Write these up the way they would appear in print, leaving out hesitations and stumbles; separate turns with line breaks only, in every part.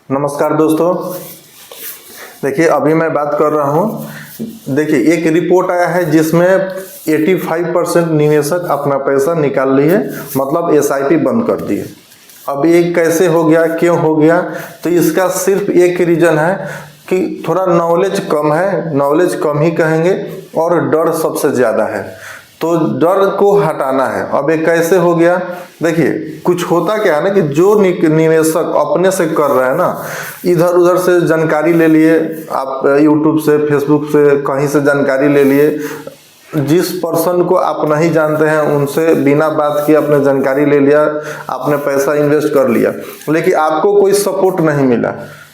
नमस्कार दोस्तों, देखिए अभी मैं बात कर रहा हूँ। देखिए एक रिपोर्ट आया है जिसमें 85% निवेशक अपना पैसा निकाल लिए, मतलब एसआईपी बंद कर दिए। अब ये कैसे हो गया, क्यों हो गया? तो इसका सिर्फ एक रीज़न है कि थोड़ा नॉलेज कम है, नॉलेज कम ही कहेंगे, और डर सबसे ज़्यादा है। तो डर को हटाना है। अब ये कैसे हो गया? देखिए कुछ होता क्या है ना कि जो निवेशक अपने से कर रहे हैं ना, इधर उधर से जानकारी ले लिए, आप यूट्यूब से, फेसबुक से, कहीं से जानकारी ले लिए, जिस पर्सन को आप नहीं जानते हैं उनसे बिना बात किए आपने जानकारी ले लिया, आपने पैसा इन्वेस्ट कर लिया, लेकिन आपको कोई सपोर्ट नहीं मिला।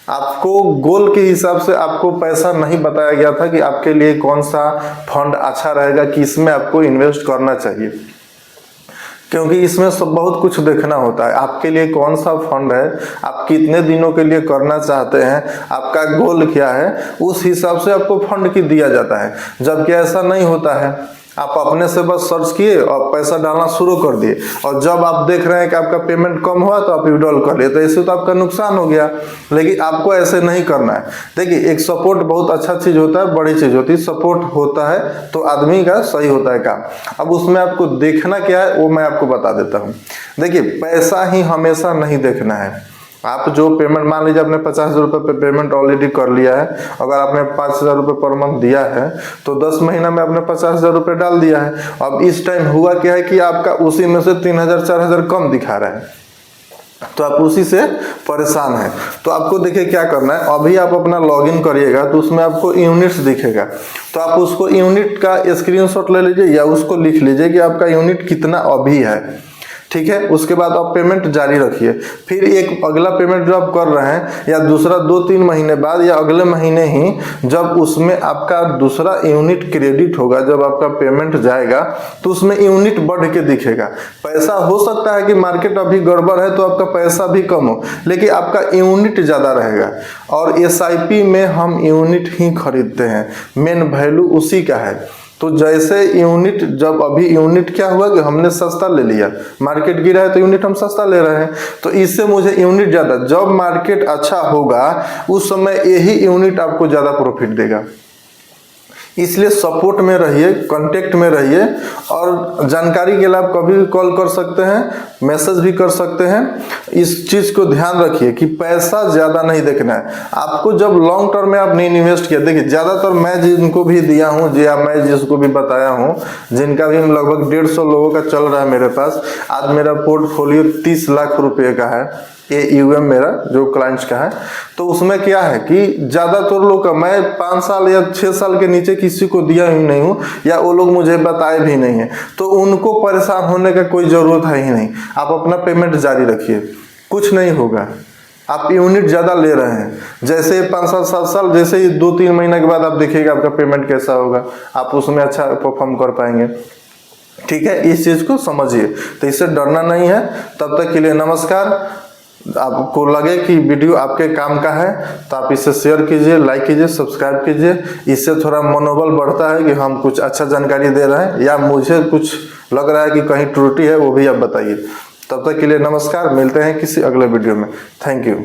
आपको गोल के हिसाब से आपको पैसा नहीं बताया गया था कि आपके लिए कौन सा फंड अच्छा रहेगा, कि इसमें आपको इन्वेस्ट करना चाहिए, क्योंकि इसमें सब बहुत कुछ देखना होता है। आपके लिए कौन सा फंड है, आप कितने दिनों के लिए करना चाहते हैं, आपका गोल क्या है, उस हिसाब से आपको फंड की दिया जाता है। जबकि ऐसा नहीं होता है, आप अपने से बस सर्च किए और पैसा डालना शुरू कर दिए, और जब आप देख रहे हैं कि आपका पेमेंट कम हुआ तो आप विड्रॉल कर लिए, तो इससे तो आपका नुकसान हो गया। लेकिन आपको ऐसे नहीं करना है। देखिए एक सपोर्ट बहुत अच्छा चीज़ होता है, बड़ी चीज़ होती है। सपोर्ट होता है तो आदमी का सही होता है काम। अब उसमें आपको देखना क्या है वो मैं आपको बता देता हूँ। देखिए पैसा ही हमेशा नहीं देखना है। आप जो पेमेंट, मान लीजिए आपने 50,000 रुपये पे पेमेंट ऑलरेडी कर लिया है, अगर आपने 5,000 रुपये पर मंथ दिया है तो 10 महीना में आपने 50,000 रुपये डाल दिया है। अब इस टाइम हुआ क्या है कि आपका उसी में से 3,000 4,000 कम दिखा रहा है, तो आप उसी से परेशान हैं। तो आपको देखिए क्या करना है, अभी आप अपना लॉगिन करिएगा तो उसमें आपको यूनिट्स दिखेगा, तो आप उसको यूनिट का स्क्रीनशॉट ले लीजिए या उसको लिख लीजिए कि आपका यूनिट कितना अभी है, ठीक है। उसके बाद आप पेमेंट जारी रखिए। फिर एक अगला पेमेंट जो आप कर रहे हैं, या दूसरा 2-3 महीने बाद या अगले महीने ही जब उसमें आपका दूसरा यूनिट क्रेडिट होगा, जब आपका पेमेंट जाएगा तो उसमें यूनिट बढ़ के दिखेगा। पैसा हो सकता है कि मार्केट अभी गड़बड़ है तो आपका पैसा भी कम हो, लेकिन आपका यूनिट ज़्यादा रहेगा। और एसआईपी में हम यूनिट ही खरीदते हैं, मेन वैल्यू उसी का है। तो जैसे यूनिट, जब अभी यूनिट क्या हुआ कि हमने सस्ता ले लिया, मार्केट गिरा है तो यूनिट हम सस्ता ले रहे हैं, तो इससे मुझे यूनिट ज़्यादा, जब मार्केट अच्छा होगा उस समय यही यूनिट आपको ज़्यादा प्रॉफिट देगा। इसलिए सपोर्ट में रहिए, कांटेक्ट में रहिए, और जानकारी के लिए आप कभी भी कॉल कर सकते हैं, मैसेज भी कर सकते हैं। इस चीज़ को ध्यान रखिए कि पैसा ज़्यादा नहीं देखना है आपको। जब लॉन्ग टर्म में आपने इन्वेस्ट किया, देखिए ज़्यादातर मैं जिनको भी दिया हूँ, या मैं जिसको भी बताया हूँ, जिनका भी लगभग 150 लोगों का चल रहा है मेरे पास, आज मेरा पोर्टफोलियो 30 लाख रुपये का है, AUM मेरा जो क्लाइंट्स का है। तो उसमें क्या है कि ज़्यादातर लोग का, मैं 5 साल या 6 साल के नीचे किसी को दिया ही नहीं हूँ, या वो लोग मुझे बताए भी नहीं है, तो उनको परेशान होने का कोई ज़रूरत है ही नहीं। आप अपना पेमेंट जारी रखिए, कुछ नहीं होगा। आप यूनिट ज़्यादा ले रहे हैं, जैसे 5 साल 7 साल, जैसे ही 2-3 महीने के बाद आप देखिएगा आपका पेमेंट कैसा होगा, आप उसमें अच्छा परफॉर्म कर पाएंगे, ठीक है। इस चीज़ को समझिए, तो इससे डरना नहीं है। तब तक के लिए नमस्कार। आपको लगे कि वीडियो आपके काम का है तो आप इसे शेयर कीजिए, लाइक कीजिए, सब्सक्राइब कीजिए। इससे थोड़ा मनोबल बढ़ता है कि हम कुछ अच्छा जानकारी दे रहे हैं, या मुझे कुछ लग रहा है कि कहीं त्रुटि है वो भी आप बताइए। तब तक के लिए नमस्कार, मिलते हैं किसी अगले वीडियो में। Thank you.